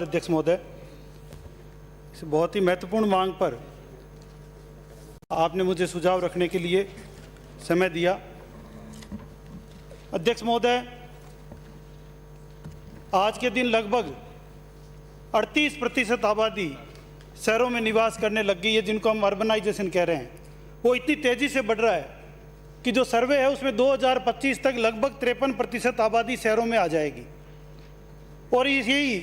अध्यक्ष महोदय, इस बहुत ही महत्वपूर्ण मांग पर आपने मुझे सुझाव रखने के लिए समय दिया। अध्यक्ष महोदय, आज के दिन लगभग 38% आबादी शहरों में निवास करने लग गई है, जिनको हम अर्बनाइजेशन कह रहे हैं। वो इतनी तेज़ी से बढ़ रहा है कि जो सर्वे है उसमें 2025 तक लगभग 53% आबादी शहरों में आ जाएगी। और यही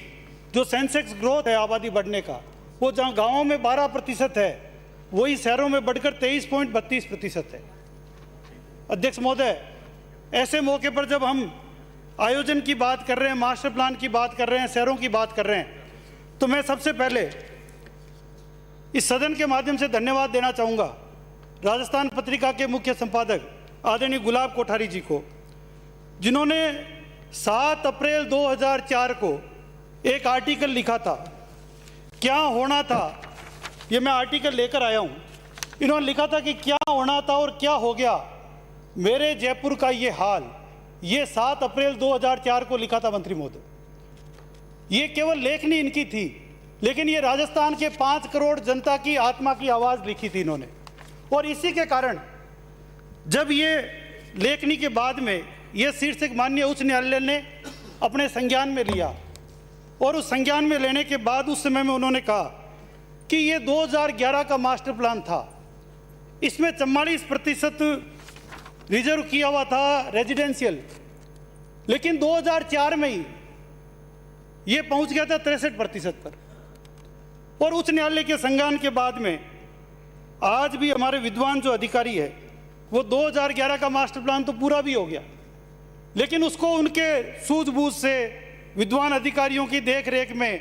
जो सेंसेक्स ग्रोथ है आबादी बढ़ने का, वो जहाँ गांवों में 12% है, वही शहरों में बढ़कर 23.32% है। अध्यक्ष महोदय, ऐसे मौके पर जब हम आयोजन की बात कर रहे हैं, मास्टर प्लान की बात कर रहे हैं, शहरों की बात कर रहे हैं, तो मैं सबसे पहले इस सदन के माध्यम से धन्यवाद देना चाहूँगा राजस्थान पत्रिका के मुख्य संपादक आदरणीय गुलाब कोठारी जी को, जिन्होंने 7 अप्रैल 2004 को एक आर्टिकल लिखा था। क्या होना था, ये मैं आर्टिकल लेकर आया हूँ। इन्होंने लिखा था कि क्या होना था और क्या हो गया मेरे जयपुर का ये हाल। ये 7 अप्रैल 2004 को लिखा था मंत्री महोदय। ये केवल लेखनी इनकी थी, लेकिन ये राजस्थान के 5 करोड़ जनता की आत्मा की आवाज़ लिखी थी इन्होंने। और इसी के कारण जब ये लेखनी के बाद में ये शीर्षक माननीय उच्च न्यायालय ने अपने संज्ञान में लिया, और उस संज्ञान में लेने के बाद उस समय में उन्होंने कहा कि ये 2011 का मास्टर प्लान था, इसमें 44% रिजर्व किया हुआ था रेजिडेंशियल, लेकिन 2004 में ही ये पहुंच गया था 63% पर। और उच्च न्यायालय के संज्ञान के बाद में आज भी हमारे विद्वान जो अधिकारी है, वो 2011 का मास्टर प्लान तो पूरा भी हो गया, लेकिन उसको उनके सूझबूझ से विद्वान अधिकारियों की देखरेख में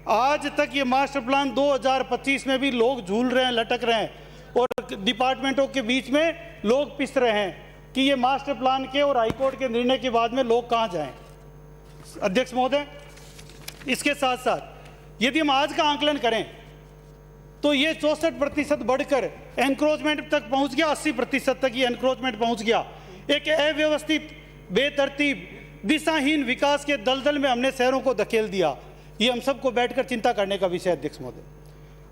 आज तक ये मास्टर प्लान 2025 में भी लोग झूल रहे हैं, लटक रहे हैं, और डिपार्टमेंटों के बीच में लोग पिस रहे हैं कि ये मास्टर प्लान के और हाईकोर्ट के निर्णय के बाद में लोग कहाँ जाएं। अध्यक्ष महोदय, इसके साथ साथ यदि हम आज का आंकलन करें तो ये 64% बढ़कर एनक्रोचमेंट तक पहुँच गया, 80% तक ये एनक्रोचमेंट पहुँच गया। एक अव्यवस्थित, बेतरतीब, दिशाहीन विकास के दलदल में हमने शहरों को धकेल दिया। ये हम सबको बैठकर चिंता करने का विषय है।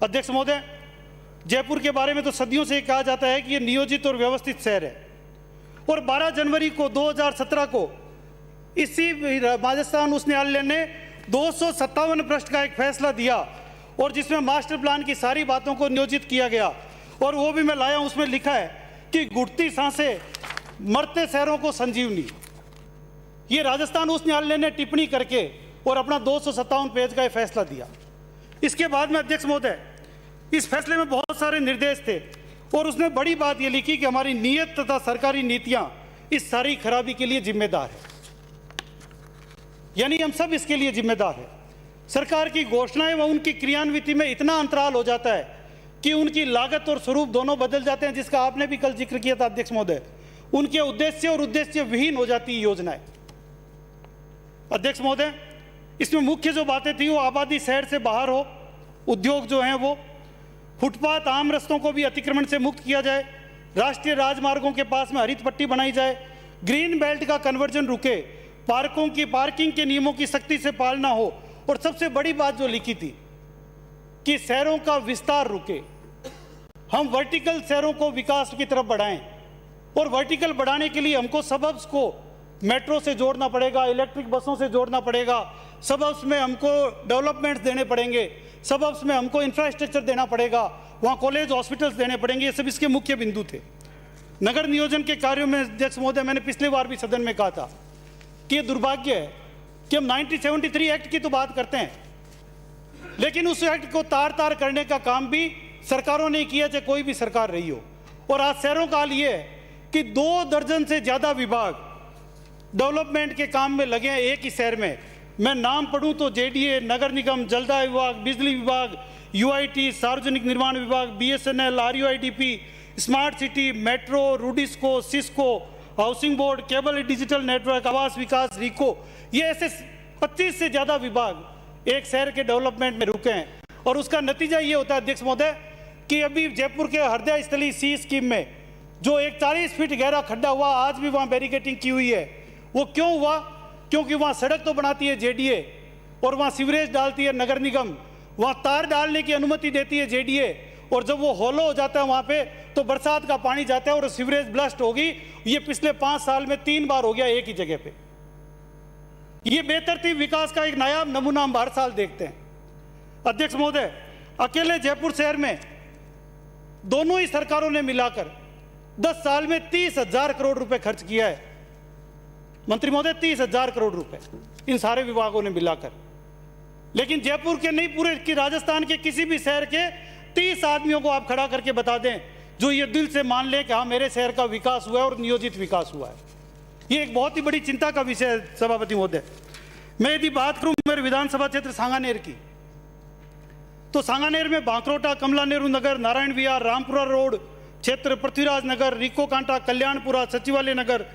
अध्यक्ष महोदय, जयपुर के बारे में तो सदियों से कहा जाता है कि ये नियोजित और व्यवस्थित शहर है, और 12 जनवरी को 2017 को इसी राजस्थान उच्च न्यायालय ने 257 पृष्ठ का एक फैसला दिया, और जिसमें मास्टर प्लान की सारी बातों को नियोजित किया गया। और वो भी मैं लाया हूँ, उसमें लिखा है कि घुटती सांसें, मरते शहरों को संजीवनी। ये राजस्थान उच्च न्यायालय ने टिप्पणी करके और अपना 257 पेज का फैसला दिया। इसके बाद में अध्यक्ष महोदय, इस फैसले में बहुत सारे निर्देश थे, और उसने बड़ी बात ये लिखी कि हमारी नीयत तथा सरकारी नीतियां इस सारी खराबी के लिए जिम्मेदार है, यानी हम सब इसके लिए जिम्मेदार है। सरकार की घोषणाएं व उनकी क्रियान्विति में इतना अंतराल हो जाता है कि उनकी लागत और स्वरूप दोनों बदल जाते हैं, जिसका आपने भी कल जिक्र किया था अध्यक्ष महोदय। उनके उद्देश्य और उद्देश्य विहीन हो जाती है योजनाएं। अध्यक्ष महोदय, इसमें मुख्य जो बातें थी वो आबादी शहर से बाहर हो, उद्योग जो हैं वो, फुटपाथ, आम रस्तों को भी अतिक्रमण से मुक्त किया जाए, राष्ट्रीय राजमार्गों के पास में हरित पट्टी बनाई जाए, ग्रीन बेल्ट का कन्वर्जन रुके, पार्कों की पार्किंग के नियमों की सख्ती से पालना हो, और सबसे बड़ी बात जो लिखी थी कि शहरों का विस्तार रुके। हम वर्टिकल शहरों को विकास की तरफ बढ़ाएं, और वर्टिकल बढ़ाने के लिए हमको सबब्स को मेट्रो से जोड़ना पड़ेगा, इलेक्ट्रिक बसों से जोड़ना पड़ेगा, सबब्स में हमको डेवलपमेंट्स देने पड़ेंगे, सबब्स में हमको इंफ्रास्ट्रक्चर देना पड़ेगा, वहाँ कॉलेज, हॉस्पिटल्स देने पड़ेंगे। ये सब इसके मुख्य बिंदु थे। नगर नियोजन के कार्यों में अध्यक्ष महोदय, मैंने पिछली बार भी सदन में कहा था कि ये दुर्भाग्य है कि हम 1973 एक्ट की तो बात करते हैं, लेकिन उस एक्ट को तार तार करने का काम भी सरकारों ने किया, चाहे कोई भी सरकार रही हो। और आज शहरों का हाल ये है कि 2 दर्जन से ज़्यादा विभाग डेवलपमेंट के काम में लगे हैं एक ही शहर में। मैं नाम पढ़ूं तो जेडीए, नगर निगम, जलदाय विभाग, बिजली विभाग, यूआईटी, सार्वजनिक निर्माण विभाग, BSNL, RUIDP, smart city, metro, रूडिस्को, सिस्को, housing board, cable digital network, आवास विकास, रीको, ये ऐसे 25 से ज़्यादा विभाग एक शहर के डेवलपमेंट में रुके हैं। और उसका नतीजा ये होता है अध्यक्ष महोदय कि अभी जयपुर के हृदय स्थली सी स्कीम में जो एक 40 फीट गहरा खड्डा हुआ, आज भी वहाँ बैरिकेटिंग की हुई है। वो क्यों हुआ? क्योंकि वहाँ सड़क तो बनाती है जेडीए, और वहाँ सीवरेज डालती है नगर निगम, वहाँ तार डालने की अनुमति देती है जेडीए, और जब वो होलो हो जाता है वहाँ पे तो बरसात का पानी जाता है और सीवरेज ब्लास्ट होगी। ये पिछले 5 साल में 3 बार हो गया एक ही जगह पे। ये बेतरतीब विकास का एक नायाब नमूना हम हर साल देखते हैं। अध्यक्ष महोदय, अकेले जयपुर शहर में दोनों ही सरकारों ने मिलाकर 10 साल में 30,000 करोड़ रुपए खर्च किया है। मंत्री महोदय, 30,000 करोड़ रुपए इन सारे विभागों ने मिलाकर। लेकिन जयपुर के नहीं, पूरे की राजस्थान के किसी भी शहर के 30 आदमियों को आप खड़ा करके बता दें जो ये दिल से मान लें कि हाँ मेरे शहर का विकास हुआ है और नियोजित विकास हुआ है। ये एक बहुत ही बड़ी चिंता का विषय है सभापति महोदय। मैं यदि बात करूं मेरे विधानसभा क्षेत्र सांगानेर की, तो सांगानेर में बांकरोटा, कमला नेहरू नगर, नारायण विहार, रामपुरा रोड क्षेत्र, पृथ्वीराज नगर, रिको कांटा, कल्याणपुरा, सचिवालय नगर,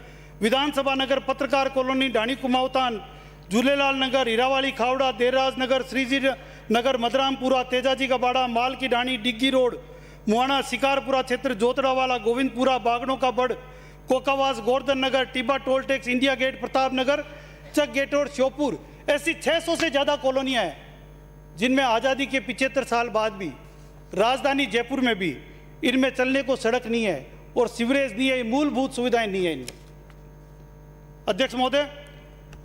विधानसभा नगर, पत्रकार कॉलोनी, ढाणी कुमाऊतान, झूलेलाल नगर, हीरावाली खावड़ा, देरराज नगर, श्रीजी नगर, मदरामपुरा, तेजाजी का बाड़ा, माल की ढाणी, डिग्गी रोड, मुआना, शिकारपुरा क्षेत्र, जोतड़ावाला, गोविंदपुरा, बागड़ों का बड़, Kokawas, Govardhan Nagar, Tibba toll tax, India gate, Pratap Nagar, Chak gate और श्योपुर, ऐसी 600 से ज़्यादा कॉलोनियाँ हैं जिनमें आज़ादी के 75 साल बाद भी, राजधानी जयपुर में भी, इनमें चलने को सड़क नहीं है और सीवरेज नहीं है, मूलभूत सुविधाएं नहीं है इनमें। अध्यक्ष महोदय,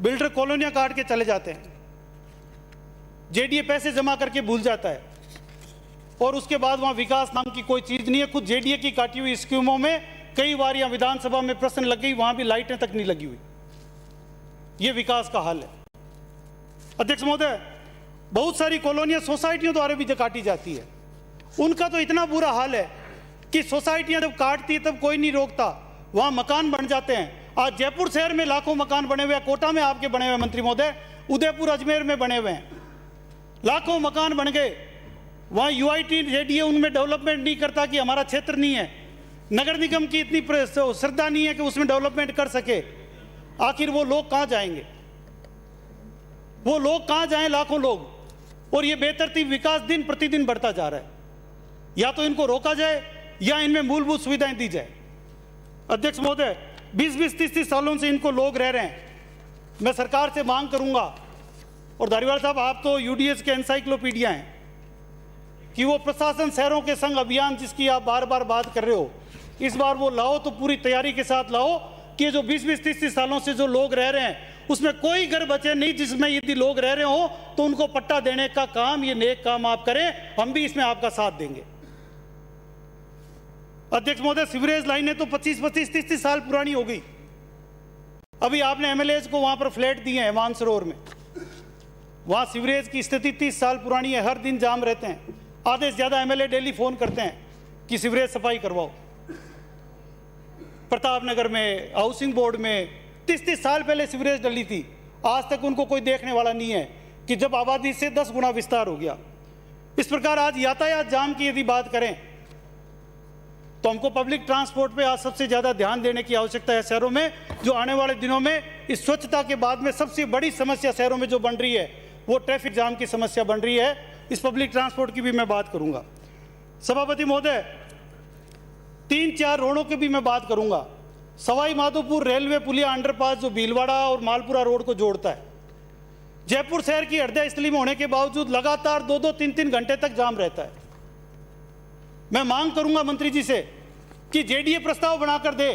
बिल्डर कॉलोनियां काट के चले जाते हैं, जेडीए पैसे जमा करके भूल जाता है और उसके बाद वहां विकास नाम की कोई चीज नहीं है। खुद जेडीए की काटी हुई स्कीमों में कई बार यहां विधानसभा में प्रश्न लग गई, वहां भी लाइटें तक नहीं लगी हुई। ये विकास का हाल है। अध्यक्ष महोदय, बहुत सारी कॉलोनियां सोसाइटियों द्वारा भी काटी जाती है। उनका तो इतना बुरा हाल है कि सोसाइटियां जब काटती है तब कोई नहीं रोकता, वहां मकान बन जाते हैं। आज जयपुर शहर में लाखों मकान बने हुए हैं, कोटा में आपके बने हुए मंत्री महोदय, उदयपुर अजमेर में बने हुए हैं, लाखों मकान बन गए। वहां यूआईटी जेडीए उनमें डेवलपमेंट नहीं करता कि हमारा क्षेत्र नहीं है, नगर निगम की इतनी श्रद्धा नहीं है कि उसमें डेवलपमेंट कर सके। आखिर वो लोग कहां जाएंगे, वो लोग कहां जाएं, लाखों लोग। और ये बेतरतीब विकास दिन प्रतिदिन बढ़ता जा रहा है। या तो इनको रोका जाए या इनमें मूलभूत सुविधाएं दी जाए। अध्यक्ष महोदय, 20-20, 30-30 सालों से इनको लोग रह रहे हैं। मैं सरकार से मांग करूंगा, और धारीवाल साहब आप तो यूडीएस के एनसाइक्लोपीडिया हैं, कि वो प्रशासन शहरों के संग अभियान जिसकी आप बार बार बात कर रहे हो, इस बार वो लाओ तो पूरी तैयारी के साथ लाओ कि जो 20-20, 30-30 सालों से जो लोग रह रहे हैं उसमें कोई घर बचे नहीं जिसमें यदि लोग रह रहे हो तो उनको पट्टा देने का काम, ये नेक काम आप करें, हम भी इसमें आपका साथ देंगे। अध्यक्ष महोदय, सीवरेज लाइनें तो 25-25, 30-30 साल पुरानी हो गई। अभी आपने एमएलएज को वहां पर फ्लैट दिए हैं मानसरोवर में, वहां सीवरेज की स्थिति 30 साल पुरानी है, हर दिन जाम रहते हैं। आधे से ज्यादा एमएलए डेली फोन करते हैं कि सीवरेज सफाई करवाओ। प्रताप नगर में, हाउसिंग बोर्ड में 30-30 साल पहले सीवरेज डली थी, आज तक उनको कोई देखने वाला नहीं है कि जब आबादी से 10 गुना विस्तार हो गया। इस प्रकार आज यातायात जाम की यदि बात करें तो हमको पब्लिक ट्रांसपोर्ट पे आज सबसे ज़्यादा ध्यान देने की आवश्यकता है शहरों में, जो आने वाले दिनों में इस स्वच्छता के बाद में सबसे बड़ी समस्या शहरों में जो बन रही है वो ट्रैफिक जाम की समस्या बन रही है। इस पब्लिक ट्रांसपोर्ट की भी मैं बात करूंगा। सभापति महोदय, 3-4 रोडों की भी मैं बात करूंगा। सवाई माधोपुर रेलवे पुलिया अंडरपास जो भीलवाड़ा और मालपुरा रोड को जोड़ता है, जयपुर शहर की हृदय स्थली में होने के बावजूद लगातार 2-2, 3-3 घंटे तक जाम रहता है। मैं मांग करूंगा मंत्री जी से कि जेडीए प्रस्ताव बनाकर दे,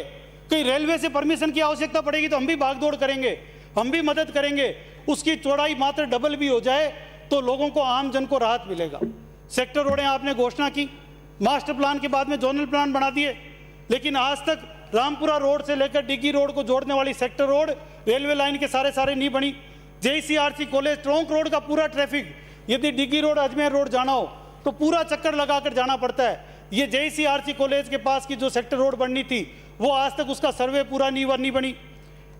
कहीं रेलवे से परमिशन की आवश्यकता पड़ेगी तो हम भी भागदौड़ करेंगे, हम भी मदद करेंगे। उसकी चौड़ाई मात्र डबल भी हो जाए तो लोगों को, आम जन को राहत मिलेगा। सेक्टर रोडें आपने घोषणा की, मास्टर प्लान के बाद में जोनल प्लान बना दिए, लेकिन आज तक रामपुरा रोड से लेकर डिग्गी रोड को जोड़ने वाली सेक्टर रोड रेलवे लाइन के सारे नहीं बनी। जेईसीआरसी कॉलेज ट्रंक रोड का पूरा ट्रैफिक यदि डिग्गी रोड अजमेर रोड जाना हो तो पूरा चक्कर लगाकर जाना पड़ता है। ये जेईसीआरसी कॉलेज के पास की जो सेक्टर रोड बननी थी वो आज तक उसका सर्वे पूरा नहीं बनी।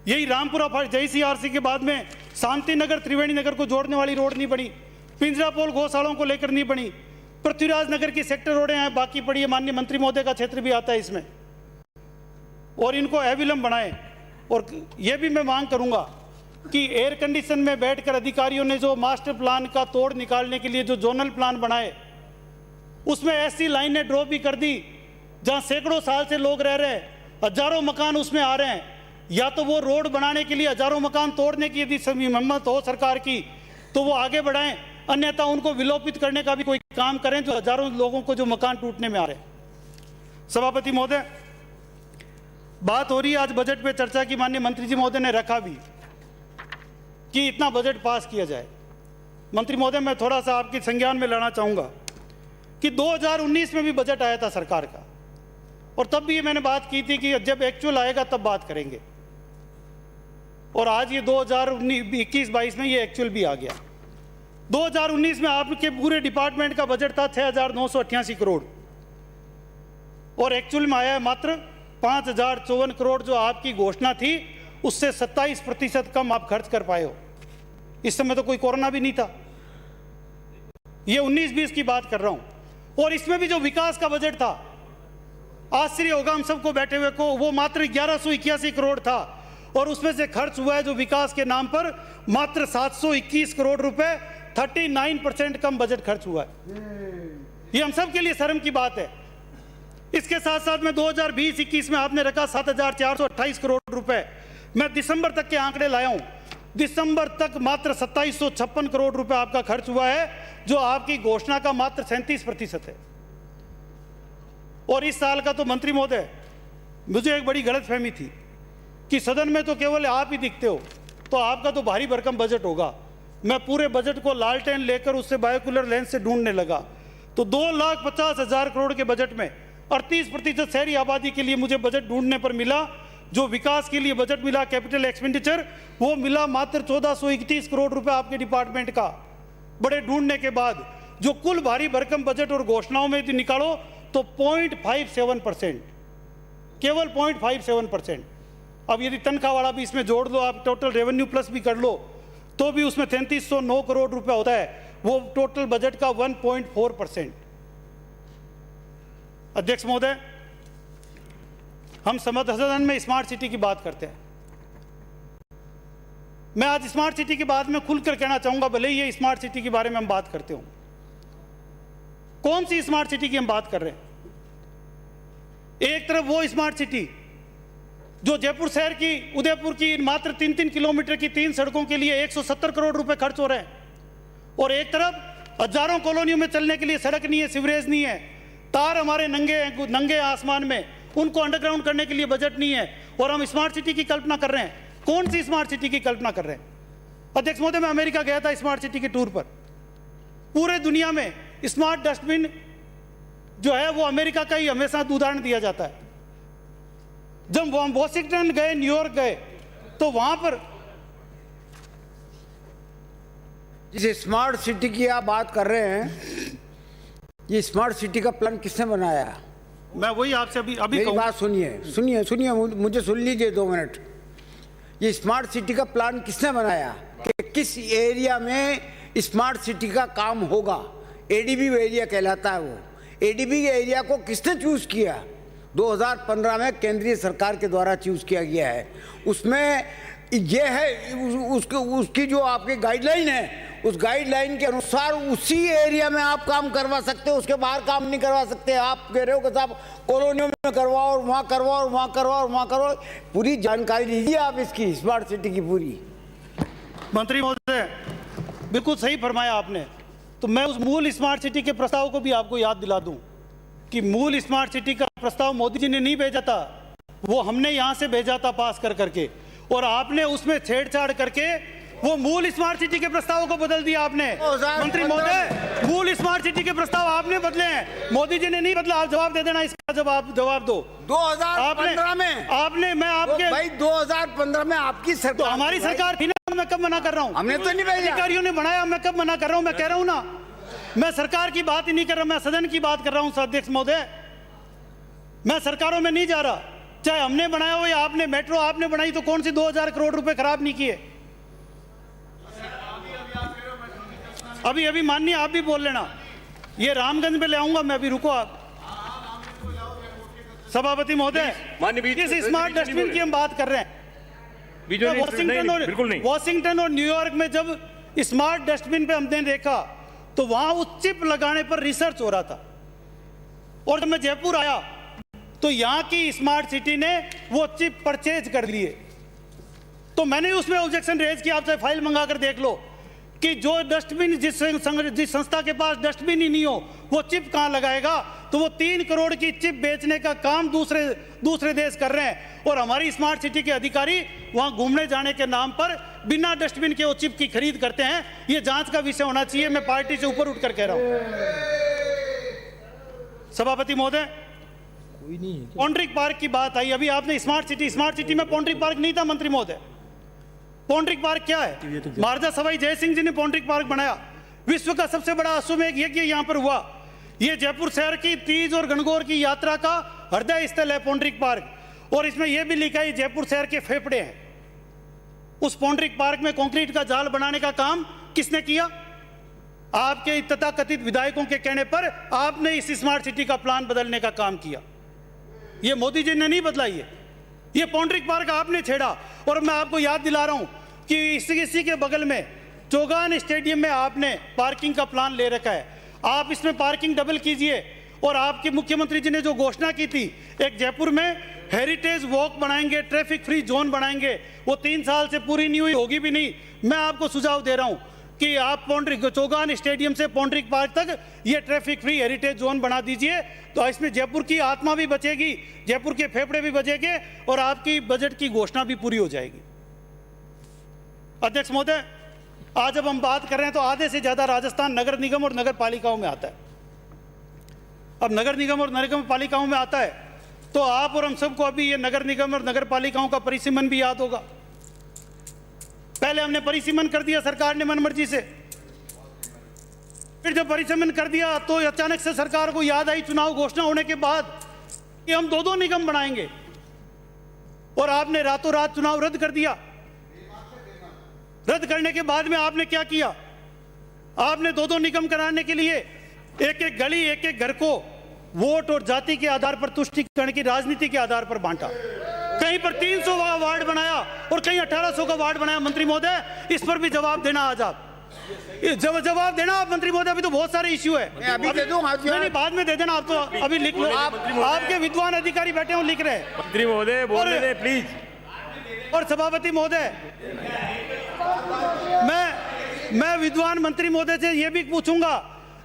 यही रामपुरा जेईसीआरसी के बाद में शांति नगर त्रिवेणी नगर को जोड़ने वाली रोड नहीं बनी, पिंजरापोल गौशालाओं को लेकर नहीं बनी। पृथ्वीराज नगर की सेक्टर रोडें हैं बाकी पड़ी है, माननीय मंत्री महोदय का क्षेत्र भी आता है इसमें, और इनको अविलंब बनाएं। और यह भी मैं मांग करूंगा कि एयर कंडीशन में बैठकर अधिकारियों ने जो मास्टर प्लान का तोड़ निकालने के लिए जो जोनल प्लान बनाए उसमें ऐसी लाइनें ड्रॉ भी कर दी जहां सैकड़ों साल से लोग रह रहे हैं, हजारों मकान उसमें आ रहे हैं। या तो वो रोड बनाने के लिए हजारों मकान तोड़ने की यदि हिम्मत हो सरकार की, तो वो आगे बढ़ाएं, अन्यथा उनको विलोपित करने का भी कोई काम करें जो हजारों लोगों को जो मकान टूटने में आ रहे हैं। सभापति महोदय, बात हो रही है आज बजट पे चर्चा की, माननीय मंत्री जी महोदय ने रखा भी कि इतना बजट पास किया जाए। मंत्री महोदय, मैं थोड़ा सा आपके संज्ञान में लाना चाहूंगा कि 2019 में भी बजट आया था सरकार का, और तब भी मैंने बात की थी कि जब एक्चुअल आएगा तब बात करेंगे, और आज ये 2021-22 में ये एक्चुअल भी आ गया। 2019 में आपके पूरे डिपार्टमेंट का बजट था 6,988 करोड़, और एक्चुअल में आया है मात्र 5,054 करोड़। जो आपकी घोषणा थी उससे 27% कम आप खर्च कर पाए हो। इस समय तो कोई कोरोना भी नहीं था, ये 19-20 की बात कर रहा हूं। और इसमें भी जो विकास का बजट था, आश्चर्य होगा हम सबको बैठे हुए को, वो मात्र 1181 करोड़ था, और उसमें से खर्च हुआ है जो विकास के नाम पर मात्र 721 करोड़ रुपए, 39% कम बजट खर्च हुआ है। ये हम सब के लिए शर्म की बात है। इसके साथ साथ में 2020-21 में आपने रखा 7,428 करोड़ रुपए। मैं दिसंबर तक के आंकड़े लाया हूं, दिसंबर तक मात्र 2,756 करोड़ रुपए आपका खर्च हुआ है, जो आपकी घोषणा का मात्र 37% है। और इस साल का तो मंत्री महोदय, मुझे एक बड़ी गलतफहमी थी कि सदन में तो केवल आप ही दिखते हो, तो आपका तो भारी भरकम बजट होगा। मैं पूरे बजट को लालटेन लेकर उससे बायोकुलर लेंस से ढूंढने लगा, तो 2,50,000 करोड़ के बजट में 38% शहरी आबादी के लिए मुझे बजट ढूंढने पर मिला। जो विकास के लिए बजट मिला, कैपिटल एक्सपेंडिचर, वो मिला मात्र 1,431 करोड़ रुपए आपके डिपार्टमेंट का। बड़े ढूंढने के बाद जो कुल भारी भरकम बजट और घोषणाओं में यदि निकालो तो 0.57%, केवल 0.57%। अब यदि तनख्वाह वाला भी इसमें जोड़ लो, आप टोटल रेवेन्यू प्लस भी कर लो, तो भी उसमें 3309 करोड़ रुपए होता है, वो टोटल बजट का 1.4%। अध्यक्ष महोदय, हम सदन में स्मार्ट सिटी की बात करते हैं। मैं आज स्मार्ट सिटी के बाद में खुलकर कहना चाहूंगा, भले ही ये स्मार्ट सिटी के बारे में हम बात करते हो, कौन सी स्मार्ट सिटी की हम बात कर रहे हैं? एक तरफ वो स्मार्ट सिटी जो जयपुर शहर की, उदयपुर की मात्र 3-3 किलोमीटर की 3 सड़कों के लिए 170 करोड़ रुपए खर्च हो रहे हैं, और एक तरफ हजारों कॉलोनियों में चलने के लिए सड़क नहीं है, सीवरेज नहीं है, तार हमारे नंगे आसमान में, उनको अंडरग्राउंड करने के लिए बजट नहीं है, और हम स्मार्ट सिटी की कल्पना कर रहे हैं। कौन सी स्मार्ट सिटी की कल्पना कर रहे हैं? अध्यक्ष महोदय, मैं अमेरिका गया था स्मार्ट सिटी के टूर पर। पूरे दुनिया में स्मार्ट डस्टबिन जो है वो अमेरिका का ही हमेशा उदाहरण दिया जाता है। जब हम वॉशिंगटन गए, न्यूयॉर्क गए, तो वहां पर जिस स्मार्ट सिटी की आप बात कर रहे हैं, ये स्मार्ट सिटी का प्लान किसने बनाया? मैं वही आपसे अभी मेरी बात सुनिए, मुझे सुन लीजिए 2 मिनट। ये स्मार्ट सिटी का प्लान किसने बनाया कि किस एरिया में स्मार्ट सिटी का काम होगा? एडीबी एरिया कहलाता है। वो एडीबी एरिया को किसने चूज किया? 2015 में केंद्रीय सरकार के द्वारा चूज किया गया है। उसमें ये है उसकी जो आपकी गाइडलाइन है, उस गाइडलाइन के अनुसार उसी एरिया में आप काम करवा सकते हो, उसके बाहर काम नहीं करवा सकते। आप कह रहे हो कि साहब कॉलोनियों में करवाओ, और वहाँ करवाओ, और वहाँ करवाओ, और वहाँ करवाओ। पूरी जानकारी लीजिए आप इसकी, स्मार्ट सिटी की पूरी। मंत्री महोदय, बिल्कुल सही फरमाया आपने। तो मैं उस मूल स्मार्ट सिटी के प्रस्ताव को भी आपको याद दिला दूं कि मूल स्मार्ट सिटी का प्रस्ताव मोदी जी ने नहीं भेजा था, वो हमने यहां से भेजा था पास कर करके, और आपने उसमें छेड़छाड़ करके वो मूल स्मार्ट सिटी के प्रस्ताव को बदल दिया आपने। मंत्री महोदय, मूल स्मार्ट सिटी के प्रस्ताव आपने बदले हैं, मोदी जी ने नहीं बदला। आप जवाब दे देना इसका, जवाब दो। 2015 में आपने, मैं आपके भाई 2015 में आपकी सरकार, तो हमारी सरकार थी ना, मैं कब मना कर रहा हूं? हमने तो नहीं भेजा, अधिकारियों ने बनाया, मैं कब मना कर रहा हूं? मैं कह रहा हूं ना, मैं सरकार की बात ही नहीं कर रहा, मैं सदन की बात कर रहा हूं। अध्यक्ष महोदय, मैं सरकारों में नहीं जा रहा, चाहे हमने बनाया हो या आपने। मेट्रो आपने बनाई तो कौन सी 2,000 करोड़ रुपए खराब नहीं किए? अभी माननीय आप भी बोल लेना, ये रामगंज पे ले आऊंगा मैं, अभी रुको आप। सभापति महोदय, इस स्मार्ट डस्टबिन की हम बात कर रहे हैं। वॉशिंगटन और न्यूयॉर्क में जब स्मार्ट डस्टबिन पे हमने देखा तो वहां उस चिप लगाने पर रिसर्च हो रहा था, और जब मैं जयपुर आया तो यहां की स्मार्ट सिटी ने वो चिप परचेज कर लिए। तो मैंने उसमें ऑब्जेक्शन रेज किया, आपसे फाइल मंगाकर देख लो कि जो डस्टबिन जिस संस्था के पास डस्टबिन ही नहीं हो वो चिप कहां लगाएगा। तो वो 3 करोड़ की चिप बेचने का काम दूसरे देश कर रहे हैं और हमारी स्मार्ट सिटी के अधिकारी वहां घूमने जाने के नाम पर बिना डस्टबिन के वो चिप की खरीद करते हैं। ये जांच का विषय होना चाहिए। मैं पार्टी से ऊपर उठकर कह रहा हूं। सभापति महोदय, पौंड्रिक पार्क की बात आई। अभी आपने स्मार्ट सिटी में पौंड्रिक पार्क नहीं था मंत्री महोदय। पौंड्रिक पार्क क्या है? महाराजा सवाई जय सिंह जी ने पौंड्रिक पार्क बनाया। विश्व का सबसे बड़ा अश्वमेध यज्ञ यहां पर हुआ। यह जयपुर शहर की तीज और गणगौर की यात्रा का हृदय स्थल है पौंड्रिक पार्क। और इसमें यह भी लिखा है जयपुर शहर के फेफड़े हैं। उस पौंड्रिक पार्क में कंक्रीट का जाल बनाने का काम किसने किया? आपके तथाकथित विधायकों के कहने पर आपने इस स्मार्ट सिटी का प्लान बदलने का काम किया। यह मोदी जी ने नहीं बदला। ये पौंड्रिक पार्क आपने छेड़ा। और मैं आपको याद दिला रहा हूं कि इसी के बगल में चौगान स्टेडियम में आपने पार्किंग का प्लान ले रखा है। आप इसमें पार्किंग डबल कीजिए। और आपके मुख्यमंत्री जी ने जो घोषणा की थी, एक जयपुर में हेरिटेज वॉक बनाएंगे, ट्रैफिक फ्री जोन बनाएंगे, वो 3 साल से पूरी नहीं हुई, होगी भी नहीं। मैं आपको सुझाव दे रहा हूं कि आप चौगान स्टेडियम से पौंड्रिक पार्क तक ये ट्रैफिक फ्री हेरिटेज जोन बना दीजिए। तो इसमें जयपुर की आत्मा भी बचेगी, जयपुर के फेफड़े भी बचेंगे और आपकी बजट की घोषणा भी पूरी हो जाएगी। अध्यक्ष महोदय, आज जब हम बात कर रहे हैं तो आधे से ज्यादा राजस्थान नगर निगम और नगर पालिकाओं में आता है। अब नगर निगम और नगर पालिकाओं में आता है तो आप और हम सबको अभी ये नगर निगम और नगर पालिकाओं का परिसीमन भी याद होगा। पहले हमने परिसीमन कर दिया सरकार ने मनमर्जी से। फिर जब परिसीमन कर दिया तो अचानक से सरकार को याद आई चुनाव घोषणा होने के बाद कि हम 2 निगम बनाएंगे और आपने रातों रात चुनाव रद्द कर दिया। रद्द करने के बाद में आपने क्या किया? आपने 2 निगम कराने के लिए एक गली एक घर को वोट और जाति के आधार पर तुष्टीकरण की राजनीति के आधार पर बांटा। कहीं पर 300 का वार्ड बनाया और कहीं 1800 का वार्ड बनाया। मंत्री महोदय, इस पर भी जवाब देना आज आप। जवाब देना आप मंत्री महोदय। अभी तो बहुत सारे इश्यू है। अभी दे दूं, नहीं, बाद में दे देना। आप तो अभी लिख लो। आपके विद्वान अधिकारी बैठे हो, लिख रहे हैं। मंत्री महोदय बोलने दें प्लीज। और सभापति महोदय, मैं विद्वान मंत्री महोदय से यह भी पूछूंगा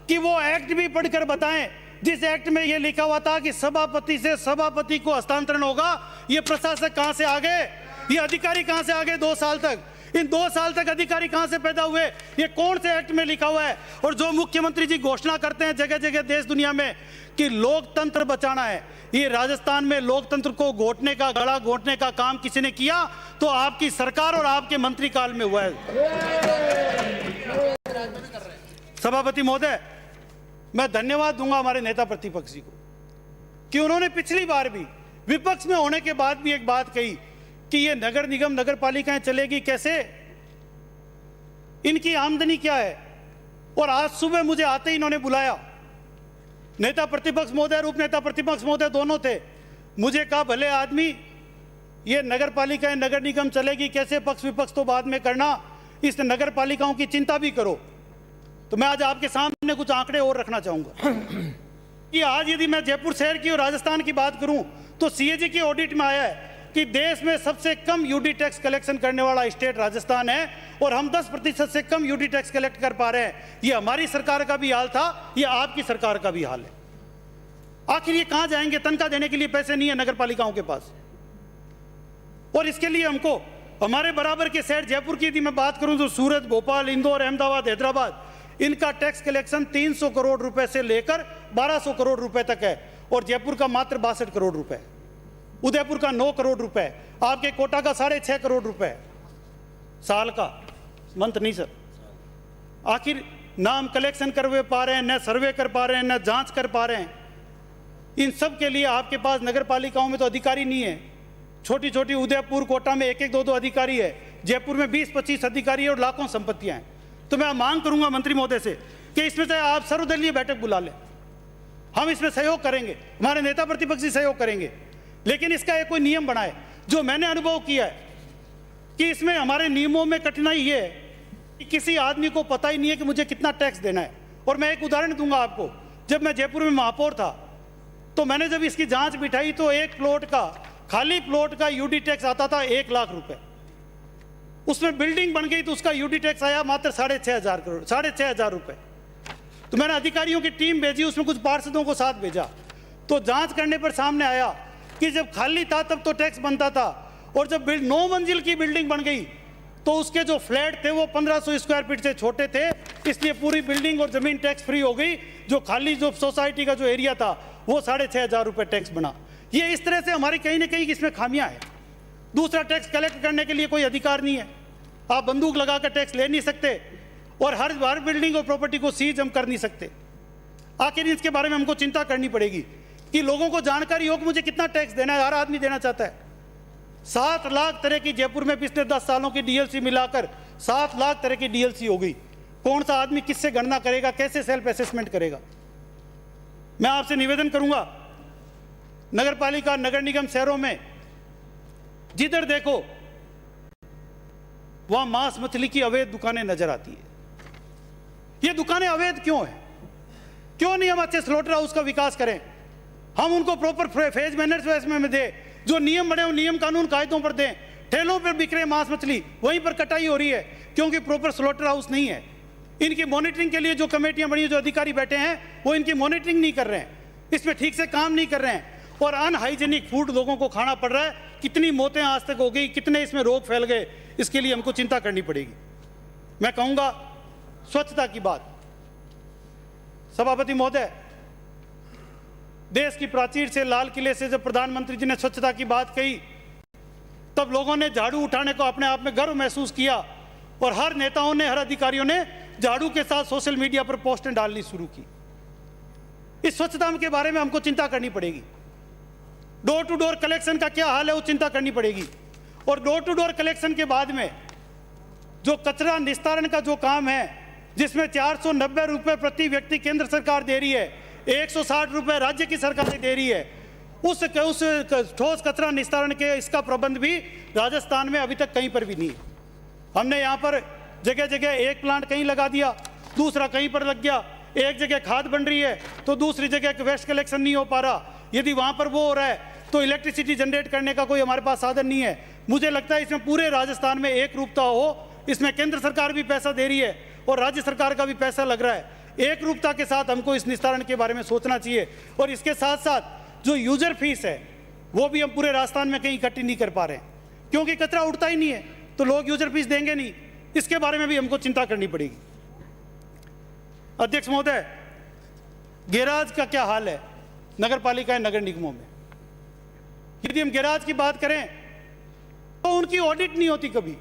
कि वो एक्ट भी पढ़कर बताएं जिस एक्ट में यह लिखा हुआ था कि सभापति से सभापति को हस्तांतरण होगा। ये प्रशासक कहां से आ गए? ये अधिकारी कहां से आ गए 2 साल तक? इन 2 साल तक अधिकारी कहां से पैदा हुए? ये कौन से एक्ट में लिखा हुआ है? और जो मुख्यमंत्री जी घोषणा करते हैं जगह जगह देश दुनिया में कि लोकतंत्र बचाना है, ये राजस्थान में लोकतंत्र को घोटने का, गला घोटने का काम किसी ने किया तो आपकी सरकार और आपके मंत्रीकाल में हुआ है। सभापति महोदय, मैं धन्यवाद दूंगा हमारे नेता प्रतिपक्षी को कि उन्होंने पिछली बार भी विपक्ष में होने के बाद भी एक बात कही कि ये नगर निगम नगर पालिकाएं चलेगी कैसे, इनकी आमदनी क्या है। और आज सुबह मुझे आते ही इन्होंने बुलाया। नेता प्रतिपक्ष महोदय और उप नेता प्रतिपक्ष महोदय दोनों थे। मुझे कहा भले आदमी, ये नगर पालिकाएं नगर निगम चलेगी कैसे, पक्ष विपक्ष तो बाद में करना, इस नगर पालिकाओं की चिंता भी करो। तो मैं आज आपके सामने कुछ आंकड़े और रखना चाहूंगा कि आज यदि मैं जयपुर शहर की और राजस्थान की बात करूं तो सीएजी की ऑडिट में आया है कि देश में सबसे कम यूडी टैक्स कलेक्शन करने वाला स्टेट राजस्थान है और हम 10% से कम यूडी टैक्स कलेक्ट कर पा रहे हैं। ये हमारी सरकार का भी हाल था, ये आपकी सरकार का भी हाल है। आखिर ये कहां जाएंगे? तनख्वाह देने के लिए पैसे नहीं है नगर पालिकाओं के पास। और इसके लिए हमको हमारे बराबर के शहर जयपुर की यदि मैं बात करूं तो सूरत, भोपाल, इंदौर, अहमदाबाद, हैदराबाद, इनका टैक्स कलेक्शन 300 करोड़ रुपए से लेकर 1200 करोड़ रुपए तक है और जयपुर का मात्र 62 करोड़ रुपए, उदयपुर का 9 करोड़ रुपए, आपके कोटा का 6.5 करोड़ रुपए साल का, मंथ नहीं सर। आखिर ना हम कलेक्शन कर पा रहे हैं, न सर्वे कर पा रहे हैं, न जांच कर पा रहे हैं। इन सब के लिए आपके पास नगर पालिकाओं में तो अधिकारी नहीं है। छोटी छोटी उदयपुर, कोटा में 1-1, 2-2 अधिकारी है, जयपुर में 20-25 अधिकारी है और लाखों संपत्तियां हैं। तो मैं मांग करूंगा मंत्री महोदय से कि इसमें से आप सर्वदलीय बैठक बुला लें, हम इसमें सहयोग करेंगे, हमारे नेता प्रतिपक्षी सहयोग करेंगे, लेकिन इसका एक कोई नियम बनाए। जो मैंने अनुभव किया है कि इसमें हमारे नियमों में कठिनाई ये है कि किसी आदमी को पता ही नहीं है कि मुझे कितना टैक्स देना है। और मैं एक उदाहरण दूंगा आपको। जब मैं जयपुर में महापौर था तो मैंने जब इसकी जांच बिठाई तो एक प्लॉट का, खाली प्लॉट का यूडी टैक्स आता था 1 लाख रुपए। उसमें बिल्डिंग बन गई तो उसका यूडी टैक्स आया मात्र 6,500 करोड़, 6,500 रुपए। तो मैंने अधिकारियों की टीम भेजी, उसमें कुछ पार्षदों को साथ भेजा, तो जांच करने पर सामने आया कि जब खाली था तब तो टैक्स बनता था, और जब 9 मंजिल की बिल्डिंग बन गई तो उसके जो फ्लैट थे वो 1500 स्क्वायर फीट से छोटे थे, इसलिए पूरी बिल्डिंग और जमीन टैक्स फ्री हो गई। जो खाली जो सोसाइटी का जो एरिया था वो 6,500 रुपए टैक्स बना। ये इस तरह से हमारी कहीं ना कहीं इसमें खामियां है। दूसरा, टैक्स कलेक्ट करने के लिए कोई अधिकार नहीं है, आप बंदूक लगाकर टैक्स ले नहीं सकते, और हर बिल्डिंग और प्रॉपर्टी को सीज हम कर नहीं सकते। आखिर इसके बारे में हमको चिंता करनी पड़ेगी कि लोगों को जानकारी हो कि मुझे कितना टैक्स देना है। हर आदमी देना चाहता है। 7 लाख तरह की जयपुर में पिछले 10 सालों की डीएलसी मिलाकर 7 लाख तरह की डीएलसी हो गई। कौन सा आदमी किससे गणना करेगा, कैसे सेल्फ असेसमेंट करेगा? मैं आपसे निवेदन करूंगा, नगर पालिका, नगर निगम, शहरों में जिधर देखो वहां मांस मछली की अवैध दुकानें नजर आती है। ये दुकानें अवैध क्यों है? क्यों नहीं हम अच्छे स्लॉटर हाउस का विकास करें? हम उनको प्रॉपर फेज मैनेजमेंट में दें, जो नियम बने वो नियम कानून कायदों पर दें। ठेलों पर बिक रहे मांस मछली, वहीं पर कटाई हो रही है क्योंकि प्रॉपर स्लॉटर हाउस नहीं है। इनकी मॉनिटरिंग के लिए जो कमेटियां बनी, जो अधिकारी बैठे हैं, वो इनकी मॉनिटरिंग नहीं कर रहे हैं, इसमें ठीक से काम नहीं कर रहे हैं, और अनहाइजीनिक फूड लोगों को खाना पड़ रहा है। कितनी मौतें आज तक हो गई, कितने इसमें रोग फैल गए, इसके लिए हमको चिंता करनी पड़ेगी। मैं कहूंगा स्वच्छता की बात, सभापति महोदय, देश की प्राचीर से, लाल किले से जब प्रधानमंत्री जी ने स्वच्छता की बात कही तब लोगों ने झाड़ू उठाने को अपने आप में गर्व महसूस किया, और हर नेताओं ने, हर अधिकारियों ने झाड़ू के साथ सोशल मीडिया पर पोस्टें डालनी शुरू की। इस स्वच्छता के बारे में हमको चिंता करनी पड़ेगी। डोर टू डोर कलेक्शन का क्या हाल है वो चिंता करनी पड़ेगी, और डोर टू डोर कलेक्शन के बाद में जो कचरा निस्तारण का जो काम है, जिसमें 490 रुपए प्रति व्यक्ति केंद्र सरकार दे रही है, 160 रुपए राज्य की सरकार दे रही है, उस ठोस कचरा निस्तारण के इसका प्रबंध भी राजस्थान में अभी तक कहीं पर भी नहीं है। हमने यहाँ पर जगह जगह एक प्लांट कहीं लगा दिया, दूसरा कहीं पर लग गया, एक जगह खाद बन रही है तो दूसरी जगह वेस्ट कलेक्शन नहीं हो पा रहा। यदि वहाँ पर वो हो रहा है तो इलेक्ट्रिसिटी जनरेट करने का कोई हमारे पास साधन नहीं है। मुझे लगता है इसमें पूरे राजस्थान में एक रूपता हो, इसमें केंद्र सरकार भी पैसा दे रही है और राज्य सरकार का भी पैसा लग रहा है। एक रूपता के साथ हमको इस निस्तारण के बारे में सोचना चाहिए, और इसके साथ साथ जो यूजर फीस है वो भी हम पूरे राजस्थान में कहीं इकट्ठी नहीं कर पा रहे हैं, क्योंकि कचरा उठता ही नहीं है तो लोग यूजर फीस देंगे नहीं। इसके बारे में भी हमको चिंता करनी पड़ेगी। अध्यक्ष महोदय, गैराज का क्या हाल है नगर पालिका, नगर निगमों में? यदि हम गैराज की बात करें तो उनकी ऑडिट नहीं होती कभी।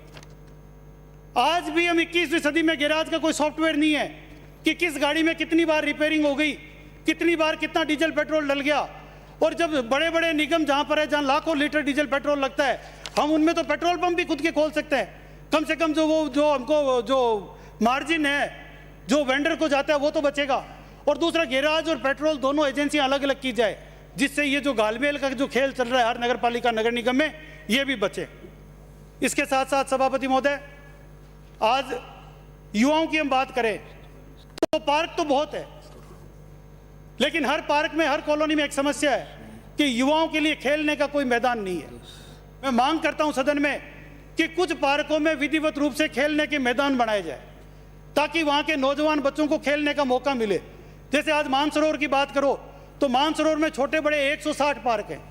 आज भी हम 21वीं सदी में गैराज का कोई सॉफ्टवेयर नहीं है कि किस गाड़ी में कितनी बार रिपेयरिंग हो गई, कितनी बार कितना डीजल पेट्रोल डल गया। और जब बड़े बड़े निगम जहां पर है, जहां लाखों लीटर डीजल पेट्रोल लगता है, हम उनमें तो पेट्रोल पंप भी खुद के खोल सकते हैं। कम से कम जो हमको जो मार्जिन है जो वेंडर को जाता है वो तो बचेगा। और दूसरा, गैराज और पेट्रोल दोनों एजेंसियां अलग अलग की जाए, जिससे ये जो गालमेल का जो खेल चल रहा है हर नगर पालिका, नगर निगम में, ये भी बचे। इसके साथ साथ सभापति महोदय, आज युवाओं की हम बात करें तो पार्क तो बहुत है, लेकिन हर पार्क में, हर कॉलोनी में एक समस्या है कि युवाओं के लिए खेलने का कोई मैदान नहीं है। मैं मांग करता हूं सदन में कि कुछ पार्कों में विधिवत रूप से खेलने के मैदान बनाए जाए, ताकि वहां के नौजवान बच्चों को खेलने का मौका मिले। जैसे आज मानसरोवर की बात करो तो मानसरोवर में छोटे बड़े 160 पार्क हैं।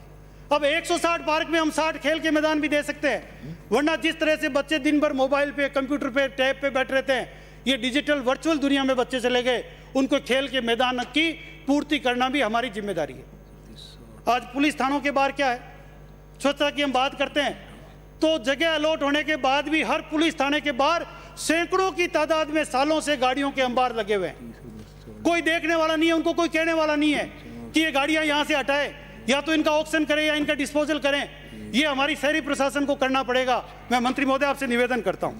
अब 160 पार्क में हम 60 खेल के मैदान भी दे सकते हैं, वरना जिस तरह से बच्चे दिन भर मोबाइल पे, कंप्यूटर पे, टैब पे बैठ रहते हैं, ये डिजिटल वर्चुअल दुनिया में बच्चे चले गए। उनको खेल के मैदान की पूर्ति करना भी हमारी जिम्मेदारी है। आज पुलिस थानों के बाहर क्या है, स्वच्छता की हम बात करते हैं तो जगह अलॉट होने के बाद भी हर पुलिस थाने के बाहर सैकड़ों की तादाद में सालों से गाड़ियों के अंबार लगे हुए हैं। कोई देखने वाला नहीं है, उनको कोई कहने वाला नहीं है कि ये गाड़ियां यहां से हटाए, या तो इनका ऑक्शन करें या इनका डिस्पोजल करें। ये हमारी शहरी प्रशासन को करना पड़ेगा। मैं मंत्री महोदय आपसे निवेदन करता हूं,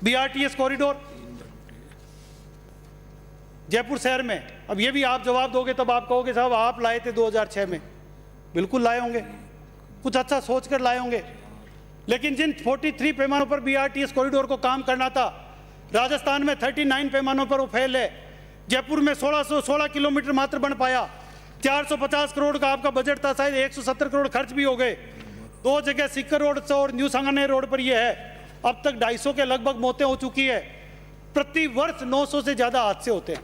बीआरटीएस कॉरिडोर जयपुर शहर में, अब ये भी आप जवाब दोगे तब आप कहोगे साहब आप लाए थे 2006 में। बिल्कुल लाए होंगे, कुछ अच्छा सोचकर लाए होंगे, लेकिन जिन 43 पैमानों पर बीआरटीएस कॉरिडोर को काम करना था, राजस्थान में 39 पैमानों पर वो फेल है। जयपुर में 1616 किलोमीटर मात्र बन पाया। 450 करोड़ का आपका बजट था, शायद 170 करोड़ खर्च भी हो गए। 2 जगह सिक्कर रोड और न्यू सांगानेर रोड पर ये है, अब तक 250 के लगभग मौतें हो चुकी है। प्रति वर्ष 900 से ज़्यादा हादसे होते हैं।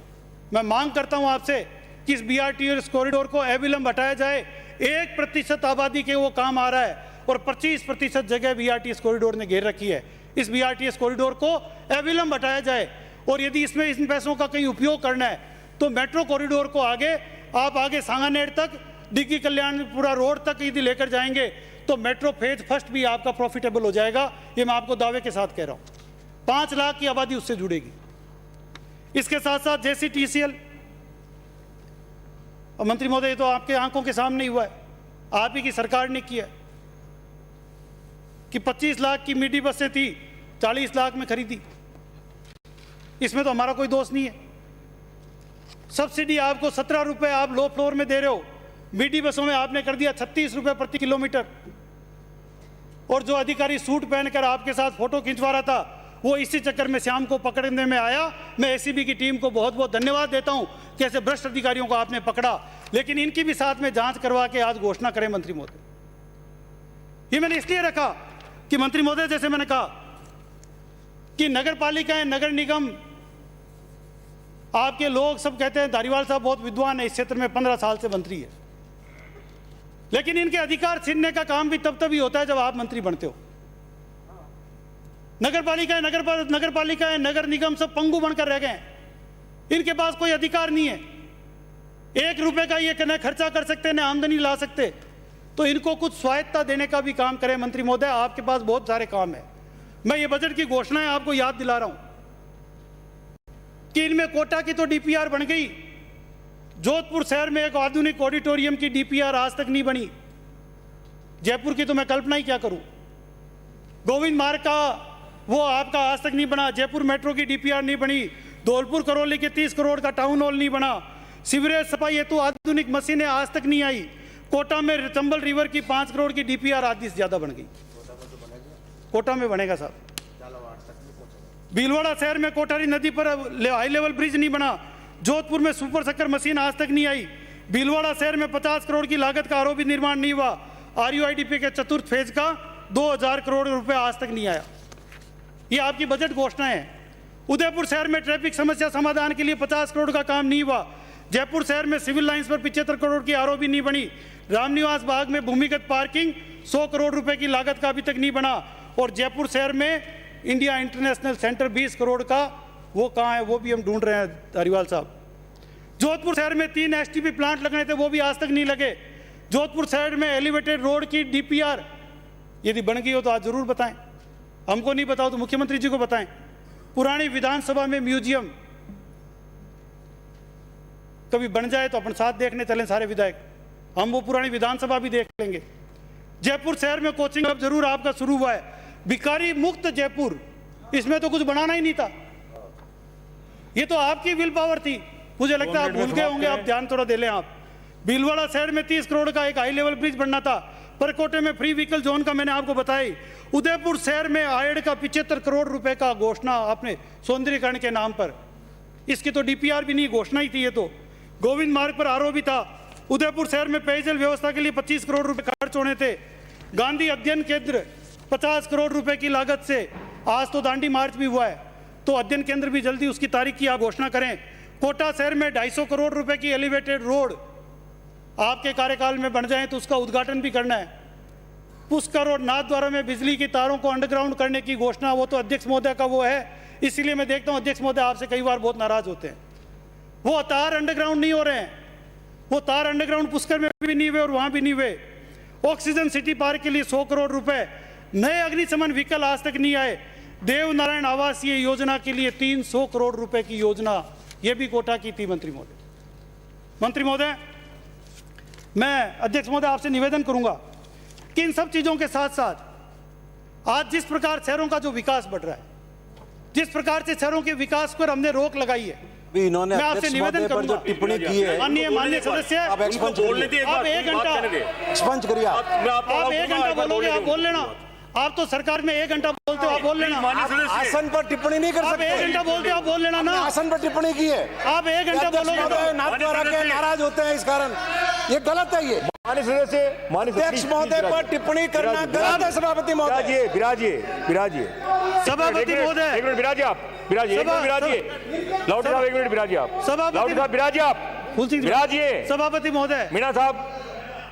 मैं मांग करता हूं आपसे कि इस BRTS कॉरिडोर को अविलंब हटाया जाए। 1% आबादी के वो काम आ रहा है और 25% जगह BRTS कॉरिडोर ने घेर रखी है। इस BRTS कॉरिडोर को अविलंब हटाया जाए और यदि इसमें इन पैसों का कहीं उपयोग करना है तो मेट्रो कॉरिडोर को आगे सांगानेर तक, डिग्गी कल्याणपुरा रोड तक यदि लेकर जाएंगे तो मेट्रो फेज फर्स्ट भी आपका प्रॉफिटेबल हो जाएगा। ये मैं आपको दावे के साथ कह रहा हूं। 5 लाख की आबादी उससे जुड़ेगी। इसके साथ साथ JCTCL, और मंत्री महोदय ये तो आपके आंखों के सामने ही हुआ है, आप ही की सरकार ने किया कि 25 लाख की मिडी बसें थी, 40 लाख में खरीदी। इसमें तो हमारा कोई दोष नहीं है। सब्सिडी आपको 17 रुपए आप लो फ्लोर में दे रहे हो, मिडी बसों में आपने कर दिया 36 रुपए प्रति किलोमीटर। और जो अधिकारी सूट पहनकर आपके साथ फोटो खिंचवा रहा था वो इसी चक्कर में शाम को पकड़ने में आया। मैं ACB की टीम को बहुत बहुत धन्यवाद देता हूं कि ऐसे भ्रष्ट अधिकारियों को आपने पकड़ा, लेकिन इनकी भी साथ में जांच करवा के आज घोषणा करें मंत्री महोदय। ये मैंने इसलिए रखा कि मंत्री महोदय, जैसे मैंने कहा कि नगर पालिकाएं, नगर निगम, आपके लोग सब कहते हैं धारीवाल साहब बहुत विद्वान है, इस क्षेत्र में 15 साल से मंत्री है, लेकिन इनके अधिकार छीनने का काम भी तब ही होता है जब आप मंत्री बनते हो। नगर पालिकाएं, नगर निगम सब पंगु बनकर रह गए। इनके पास कोई अधिकार नहीं है। 1 रुपए का ये न खर्चा कर सकते, न आमदनी ला सकते। तो इनको कुछ स्वायत्ता देने का भी काम करें मंत्री महोदय। आपके पास बहुत सारे काम है। मैं ये बजट की घोषणाएं आपको याद दिला रहा हूं कि इनमें कोटा की तो DPR बन गई। जोधपुर शहर में एक आधुनिक ऑडिटोरियम की DPR आज तक नहीं बनी। जयपुर की तो मैं कल्पना ही क्या करूं। गोविंद मार्ग का वो आपका आज तक नहीं बना। जयपुर मेट्रो की DPR नहीं बनी। धौलपुर करौली के 30 करोड़ का टाउन हॉल नहीं बना। सीवरेज सफाई हेतु आधुनिक मशीनें आज तक नहीं आई। कोटा में चंबल रिवर की 5 करोड़ की DPR आधी से ज्यादा बन गई। कोटा में बनेगा साहब। भीलवाड़ा शहर में कोठारी नदी पर हाई लेवल ब्रिज नहीं बना। जोधपुर में सुपर शक्कर मशीन आज तक नहीं आई। भीलवाड़ा शहर में 50 करोड़ की लागत का आरोपी निर्माण नहीं हुआ। RUIDP के चतुर्थ फेज का 2000 करोड़ रुपए आज तक नहीं आया। ये आपकी बजट घोषणा है। उदयपुर शहर में ट्रैफिक समस्या समाधान के लिए 50 करोड़ का काम नहीं हुआ। जयपुर शहर में सिविल लाइंस पर 75 करोड़ की आरओबी नहीं बनी। रामनिवास बाग में भूमिगत पार्किंग 100 करोड़ रुपए की लागत का अभी तक नहीं बना। और जयपुर शहर में इंडिया इंटरनेशनल सेंटर 20 करोड़ का वो कहाँ है, वो भी हम ढूंढ रहे हैं धारीवाल साहब। जोधपुर शहर में 3 STP प्लांट लगने थे, वो भी आज तक नहीं लगे। जोधपुर शहर में एलिवेटेड रोड की DPR यदि बन गई हो तो आज जरूर बताएं। हमको नहीं बताओ तो मुख्यमंत्री जी को बताएं। पुरानी विधानसभा में म्यूजियम कभी बन जाए तो अपन साथ देखने चलें सारे विधायक, हम वो पुरानी विधानसभा भी देख लेंगे। जयपुर शहर में कोचिंग अब जरूर आपका शुरू हुआ है। भिखारी मुक्त जयपुर, इसमें तो कुछ बनाना ही नहीं था। ये तो आपकी विल पावर थी। मुझे लगता है आप भूल गए होंगे, आप ध्यान थोड़ा दे लें। आप भीलवाड़ा शहर में 30 करोड़ का एक हाई लेवल ब्रिज बनना था। परकोटे में फ्री व्हीकल जोन का मैंने आपको बताई। उदयपुर शहर में आयड का 75 करोड़ रुपए का घोषणा आपने सौंदर्यीकरण के नाम पर, इसकी तो DPR भी नहीं, घोषणा ही थी ये तो। गोविंद मार्ग पर आरओबी था। उदयपुर शहर में पेयजल व्यवस्था के लिए 25 करोड़ रुपए खर्च होने थे। गांधी अध्ययन केंद्र 50 करोड़ रुपए की लागत से, आज तो दांडी मार्च भी हुआ है, तो अध्ययन केंद्र भी जल्दी उसकी तारीख की आप घोषणा करें। कोटा शहर में 250 करोड़ रुपए की एलिवेटेड रोड आपके कार्यकाल में बन जाए तो उसका उद्घाटन भी करना है। पुष्कर और नाथद्वारा में बिजली की तारों को अंडरग्राउंड करने की घोषणा, वो तो अध्यक्ष महोदय का वो है, इसीलिए मैं देखता हूं अध्यक्ष महोदय आपसे कई बार बहुत नाराज होते हैं। वो तार अंडरग्राउंड नहीं हो रहे हैं। वो तार अंडरग्राउंड पुष्कर में भी नहीं हुए और वहां भी नहीं हुए। ऑक्सीजन सिटी पार्क के लिए 100 करोड़ रुपए। नए अग्निशमन व्हीकल आज तक नहीं आए। देवनारायण आवासीय योजना के लिए 300 करोड़ रुपए की योजना, यह भी कोटा की थी। मंत्री महोदय, मैं अध्यक्ष महोदय आपसे निवेदन करूंगा कि इन सब चीजों के साथ साथ आज जिस प्रकार शहरों का जो विकास बढ़ रहा है, जिस प्रकार से शहरों के विकास पर हमने रोक लगाई है, इन्होंने मैं आपसे निवेदन करूंगा, टिप्पणी की है, माननीय सदस्य, आप एक्सपंज करिए, आप 1 घंटा एक्सपंज करिए, आप 1 घंटा बोलोगे, आप बोल लेना। आप तो सरकार में 1 घंटा बोलते हो, आप बोल लेना। आसन पर टिप्पणी नहीं कर सकते। आप 1 घंटा बोलते हो, आप बोल लेना ना। आसन पर टिप्पणी की है, आप 1 घंटा बोलोगे तो नाराज होते हैं इस कारण। ये गलत है। ये माननीय सदस्य, माननीय अध्यक्ष महोदय पर टिप्पणी करना गलत है सभापति महोदय। विराजिए, विराजिए, विराजिए। सभापति महोदय, एक मिनट विराजिए आप, विराजिए, एक मिनट विराजिए। लाउडी साहब एक मिनट विराजिए आप, लाउडी साहब विराजिए आप, फूल सिंह विराजिए। सभापति महोदय, मीणा साहब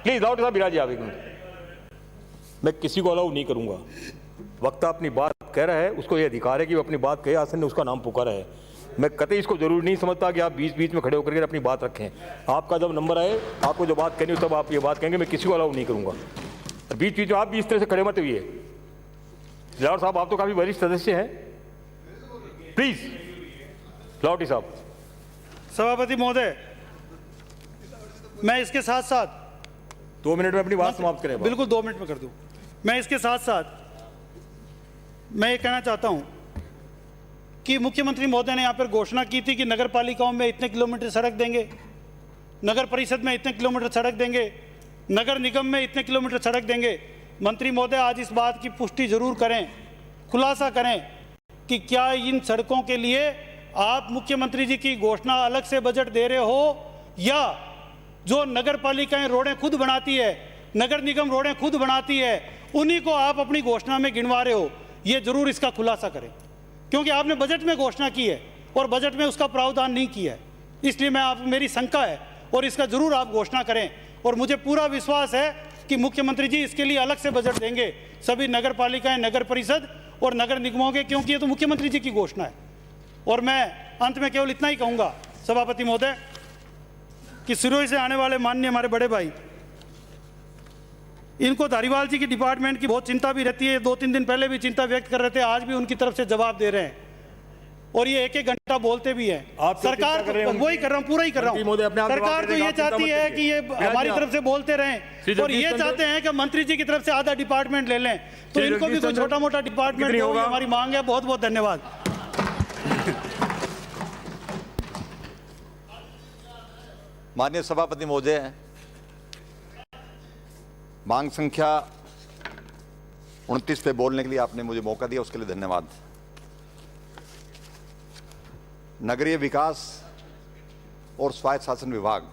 प्लीज, लाउडी साहब विराजिए आप एक मिनट। मैं किसी को अलाउ नहीं करूंगा। वक्ता अपनी बात कह रहा है, उसको ये अधिकार है कि वो अपनी बात कहे, आसन ने उसका नाम पुकारा है। मैं कतई इसको जरूरी नहीं समझता कि आप बीच बीच में खड़े होकर के अपनी बात रखें। आपका जब नंबर आए, आपको जो बात कहनी हो तब आप ये बात कहेंगे, मैं किसी को अलाउ नहीं करूंगा। बीच बीच में आप भी इस तरह से खड़े मत हुए। लाउड साहब आप तो काफी वरिष्ठ सदस्य हैं, प्लीज। लाउडी साहब। सभापति महोदय, मैं इसके साथ साथ 2 मिनट में अपनी बात समाप्त करें। बिल्कुल 2 मिनट में कर दूं। मैं इसके साथ साथ मैं ये कहना चाहता हूं कि मुख्यमंत्री महोदय ने यहाँ पर घोषणा की थी कि नगर पालिकाओं में इतने किलोमीटर सड़क देंगे, नगर परिषद में इतने किलोमीटर सड़क देंगे, नगर निगम में इतने किलोमीटर सड़क देंगे। मंत्री महोदय आज इस बात की पुष्टि जरूर करें, खुलासा करें कि क्या इन सड़कों के लिए आप मुख्यमंत्री जी की घोषणा अलग से बजट दे रहे हो, या जो नगर पालिकाएं रोडें खुद बनाती है, नगर निगम रोडें खुद बनाती है, उन्हीं को आप अपनी घोषणा में गिनवा रहे हो। ये जरूर इसका खुलासा करें, क्योंकि आपने बजट में घोषणा की है और बजट में उसका प्रावधान नहीं किया है। इसलिए मेरी शंका है और इसका जरूर आप घोषणा करें। और मुझे पूरा विश्वास है कि मुख्यमंत्री जी इसके लिए अलग से बजट देंगे सभी नगर पालिकाएं, नगर परिषद और नगर निगमों के, क्योंकि ये तो मुख्यमंत्री जी की घोषणा है। और मैं अंत में केवल इतना ही कहूँगा सभापति महोदय कि सिरोही से आने वाले माननीय हमारे बड़े भाई, इनको धारीवाल जी की डिपार्टमेंट की बहुत चिंता भी रहती है। 2-3 दिन पहले भी चिंता व्यक्त कर रहे थे, आज भी उनकी तरफ से जवाब दे रहे हैं और ये 1-1 घंटा बोलते भी हैं। सरकार वही कर रहा हूँ, पूरा ही कर रहा हूँ। सरकार तो ये चाहती है कि ये हमारी तरफ से बोलते रहें और ये चाहते हैं कि मंत्री जी की तरफ से आधा डिपार्टमेंट ले लें, तो इनको भी कोई छोटा मोटा डिपार्टमेंट दो, हमारी मांग है। बहुत बहुत धन्यवाद। माननीय सभापति महोदय, मांग संख्या 29 पे बोलने के लिए आपने मुझे मौका दिया, उसके लिए धन्यवाद। नगरीय विकास और स्वायत्त शासन विभाग